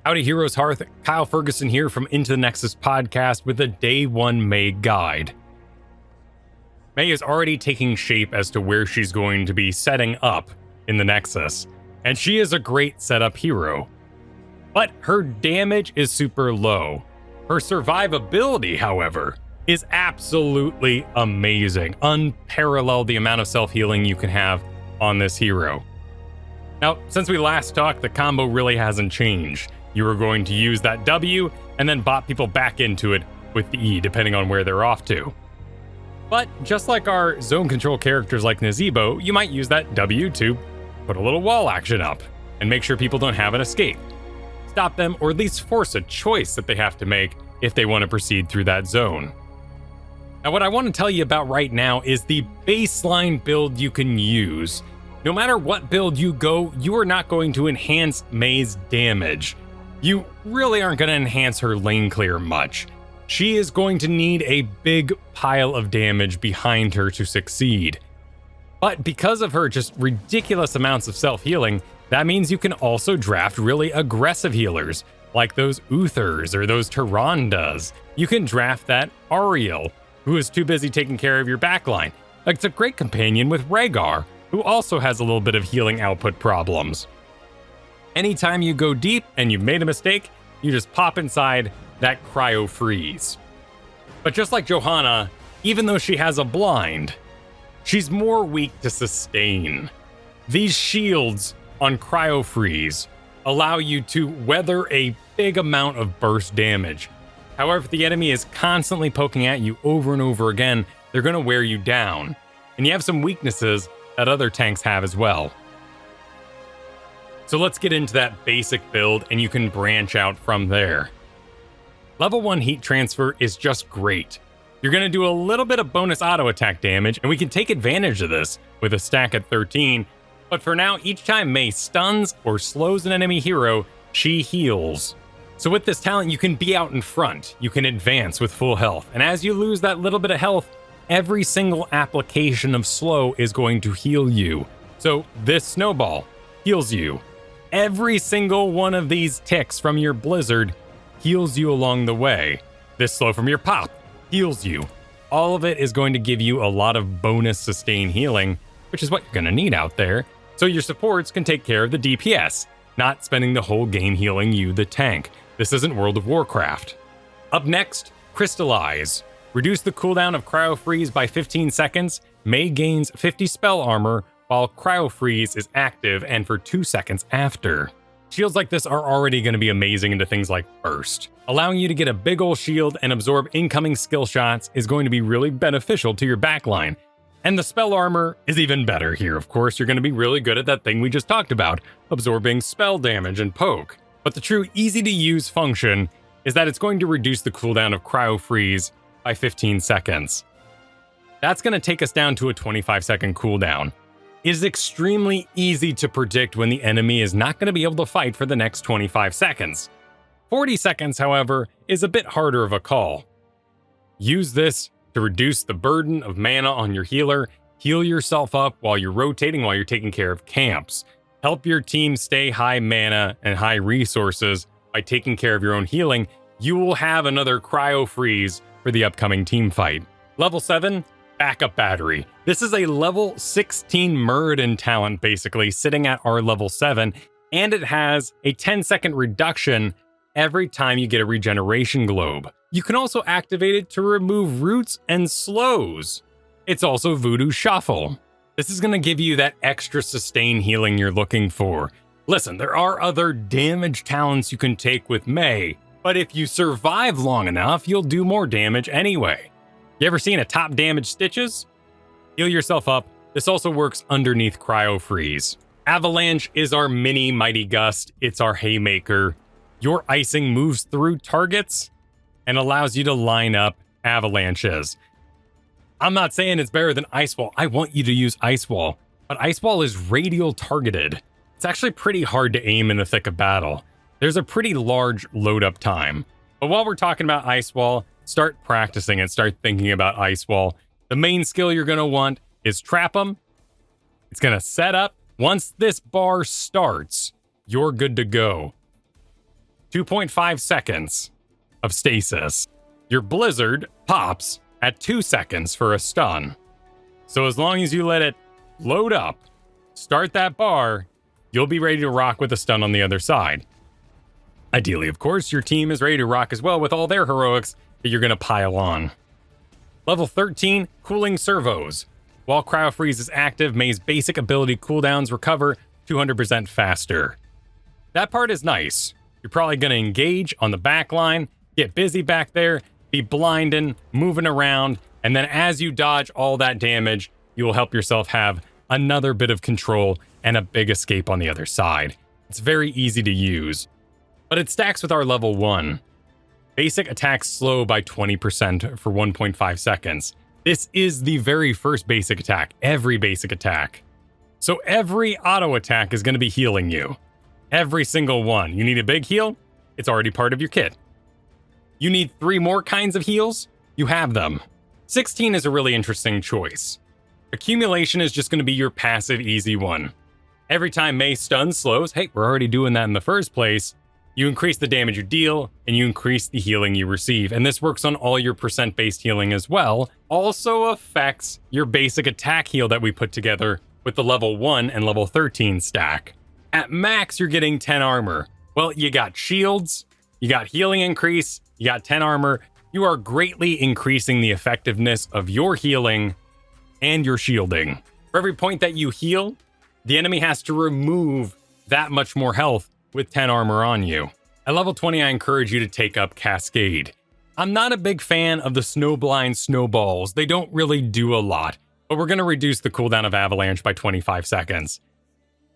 Howdy Heroes Hearth, Kyle Fergusson here from Into the Nexus podcast with a Day 1 MEI guide. MEI is already taking shape as to where she's going to be setting up in the Nexus, and she is a great setup hero. But her damage is super low. Her survivability, however, is absolutely amazing. Unparalleled the amount of self-healing you can have on this hero. Now, since we last talked, the combo really hasn't changed. You are going to use that W and then bot people back into it with the E, depending on where they're off to. But just like our zone control characters like Nazebo, you might use that W to put a little wall action up and make sure people don't have an escape. Stop them, or at least force a choice that they have to make if they want to proceed through that zone. Now, what I want to tell you about right now is the baseline build you can use. No matter what build you go, you are not going to enhance MEI's damage. You really aren't going to enhance her lane clear much. She is going to need a big pile of damage behind her to succeed. But because of her just ridiculous amounts of self-healing, that means you can also draft really aggressive healers, like those Uthers or those Tyrandas. You can draft that Ariel, who is too busy taking care of your backline. It's a great companion with Rhaegar, who also has a little bit of healing output problems. Anytime you go deep and you've made a mistake, you just pop inside that Cryofreeze. But just like Johanna, even though she has a blind, she's more weak to sustain. These shields on Cryofreeze allow you to weather a big amount of burst damage. However, if the enemy is constantly poking at you over and over again, they're going to wear you down. And you have some weaknesses that other tanks have as well. So let's get into that basic build and you can branch out from there. Level 1 heat transfer is just great. You're going to do a little bit of bonus auto attack damage, and we can take advantage of this with a stack at 13. But for now, each time MEI stuns or slows an enemy hero, she heals. So with this talent, you can be out in front. You can advance with full health. And as you lose that little bit of health, every single application of slow is going to heal you. So this snowball heals you. Every single one of these ticks from your blizzard heals you along the way. This slow from your pop heals you. All of it is going to give you a lot of bonus sustain healing, which is what you're going to need out there, so your supports can take care of the DPS, not spending the whole game healing you, the tank. This isn't World of Warcraft. Up next, Crystallize. Reduce the cooldown of Cryofreeze by 15 seconds. MEI gains 50 spell armor, while Cryofreeze is active and for 2 seconds after. Shields like this are already going to be amazing into things like Burst. Allowing you to get a big ol' shield and absorb incoming skill shots is going to be really beneficial to your backline. And the spell armor is even better here, of course. You're going to be really good at that thing we just talked about, absorbing spell damage and poke. But the true easy to use function is that it's going to reduce the cooldown of Cryofreeze by 15 seconds. That's going to take us down to a 25-second cooldown. It is extremely easy to predict when the enemy is not going to be able to fight for the next 25 seconds. 40 seconds, however, is a bit harder of a call. Use this to reduce the burden of mana on your healer, heal yourself up while you're rotating, while you're taking care of camps. Help your team stay high mana and high resources by taking care of your own healing. You will have another Cryofreeze for the upcoming team fight. Level 7. Backup battery. This is a level 16 Muradin talent, basically, sitting at our level 7, and it has a 10-second reduction every time you get a regeneration globe. You can also activate it to remove roots and slows. It's also Voodoo Shuffle. This is going to give you that extra sustain healing you're looking for. Listen, there are other damage talents you can take with MEI, but if you survive long enough, you'll do more damage anyway. You ever seen a top damage Stitches? Heal yourself up. This also works underneath Cryofreeze. Avalanche is our mini Mighty Gust. It's our haymaker. Your icing moves through targets and allows you to line up avalanches. I'm not saying it's better than Ice Wall. I want you to use Ice Wall, but Ice Wall is radial targeted. It's actually pretty hard to aim in the thick of battle. There's a pretty large load up time. But while we're talking about Ice Wall, start practicing and start thinking about Ice Wall. The main skill you're going to want is Trap 'em. It's going to set up. Once this bar starts, you're good to go. 2.5 seconds of stasis. Your Blizzard pops at 2 seconds for a stun. So as long as you let it load up, start that bar, you'll be ready to rock with a stun on the other side. Ideally, of course, your team is ready to rock as well with all their heroics that you're going to pile on. Level 13, Cooling Servos. While Cryofreeze is active, MEI's basic ability cooldowns recover 200% faster. That part is nice. You're probably going to engage on the back line, get busy back there, be blinding, moving around, and then as you dodge all that damage, you will help yourself have another bit of control and a big escape on the other side. It's very easy to use, but it stacks with our level 1. Basic attacks slow by 20% for 1.5 seconds. This is the very first basic attack, every basic attack. So every auto attack is going to be healing you. Every single one. You need a big heal? It's already part of your kit. You need 3 more kinds of heals? You have them. 16 is a really interesting choice. Accumulation is just going to be your passive easy one. Every time MEI stun slows, hey, we're already doing that in the first place, you increase the damage you deal, and you increase the healing you receive. And this works on all your percent-based healing as well. Also affects your basic attack heal that we put together with the level 1 and level 13 stack. At max, you're getting 10 armor. Well, you got shields, you got healing increase, you got 10 armor. You are greatly increasing the effectiveness of your healing and your shielding. For every point that you heal, the enemy has to remove that much more health with 10 armor on you. At level 20, I encourage you to take up Cascade. I'm not a big fan of the Snowblind snowballs. They don't really do a lot, but we're going to reduce the cooldown of Avalanche by 25 seconds.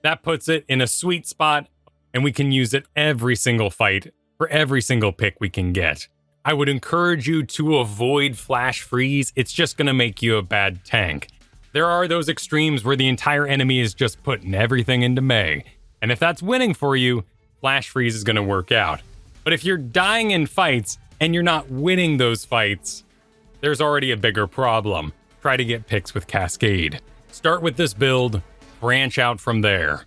That puts it in a sweet spot, and we can use it every single fight for every single pick we can get. I would encourage you to avoid Flash Freeze. It's just going to make you a bad tank. There are those extremes where the entire enemy is just putting everything into MEI. And if that's winning for you, Flash Freeze is going to work out. But if you're dying in fights and you're not winning those fights, there's already a bigger problem. Try to get picks with Cascade. Start with this build, branch out from there.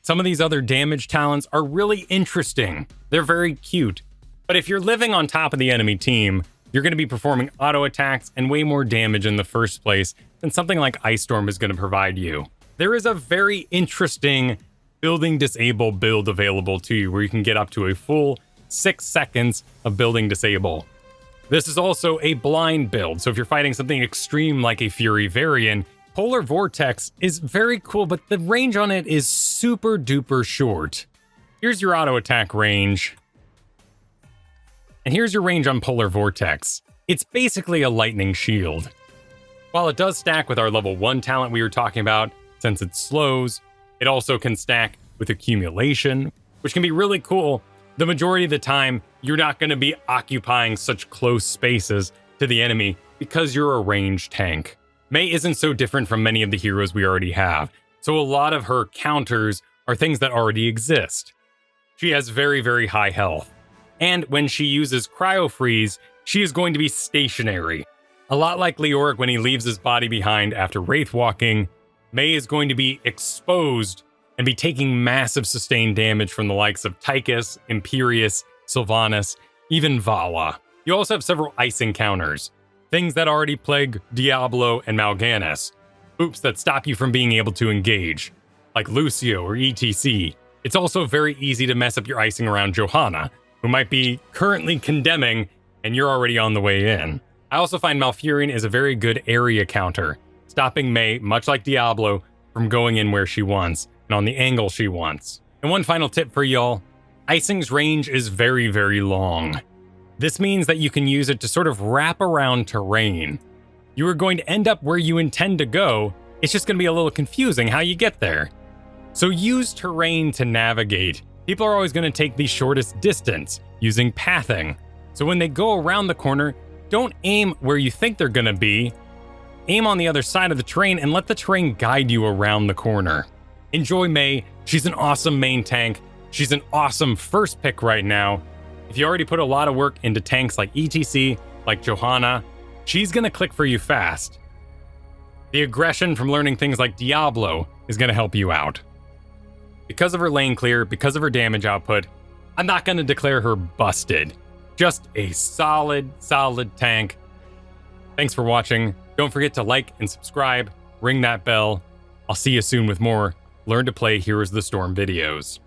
Some of these other damage talents are really interesting. They're very cute. But if you're living on top of the enemy team, you're going to be performing auto attacks and way more damage in the first place than something like Ice Storm is going to provide you. There is a very interesting building disable build available to you where you can get up to a full 6 seconds of building disable. This is also a blind build, so if you're fighting something extreme like a Fury Varian, Polar Vortex is very cool, but the range on it is super duper short. Here's your auto attack range. And here's your range on Polar Vortex. It's basically a lightning shield. While it does stack with our level 1 talent we were talking about, since it slows, it also can stack with Accumulation, which can be really cool. The majority of the time, you're not going to be occupying such close spaces to the enemy because you're a ranged tank. MEI isn't so different from many of the heroes we already have, so a lot of her counters are things that already exist. She has very, very high health. And when she uses Cryofreeze, she is going to be stationary. A lot like Leoric when he leaves his body behind after Wraith Walking, MEI is going to be exposed and be taking massive sustained damage from the likes of Tychus, Imperius, Sylvanas, even Vala. You also have several ice encounters, things that already plague Diablo and Mal'Ganis, oops that stop you from being able to engage, like Lucio or ETC. It's also very easy to mess up your icing around Johanna, who might be currently condemning and you're already on the way in. I also find Malfurion is a very good area counter, stopping MEI, much like Diablo, from going in where she wants and on the angle she wants. And one final tip for y'all, icing's range is very, very long. This means that you can use it to sort of wrap around terrain. You are going to end up where you intend to go, it's just going to be a little confusing how you get there. So use terrain to navigate. People are always going to take the shortest distance using pathing. So when they go around the corner, don't aim where you think they're going to be. Aim on the other side of the terrain and let the terrain guide you around the corner. Enjoy MEI. She's an awesome main tank. She's an awesome first pick right now. If you already put a lot of work into tanks like ETC, like Johanna, she's going to click for you fast. The aggression from learning things like Diablo is going to help you out. Because of her lane clear, because of her damage output, I'm not going to declare her busted. Just a solid tank. Thanks for watching. Don't forget to like and subscribe. Ring that bell. I'll see you soon with more Learn to Play Heroes of the Storm videos.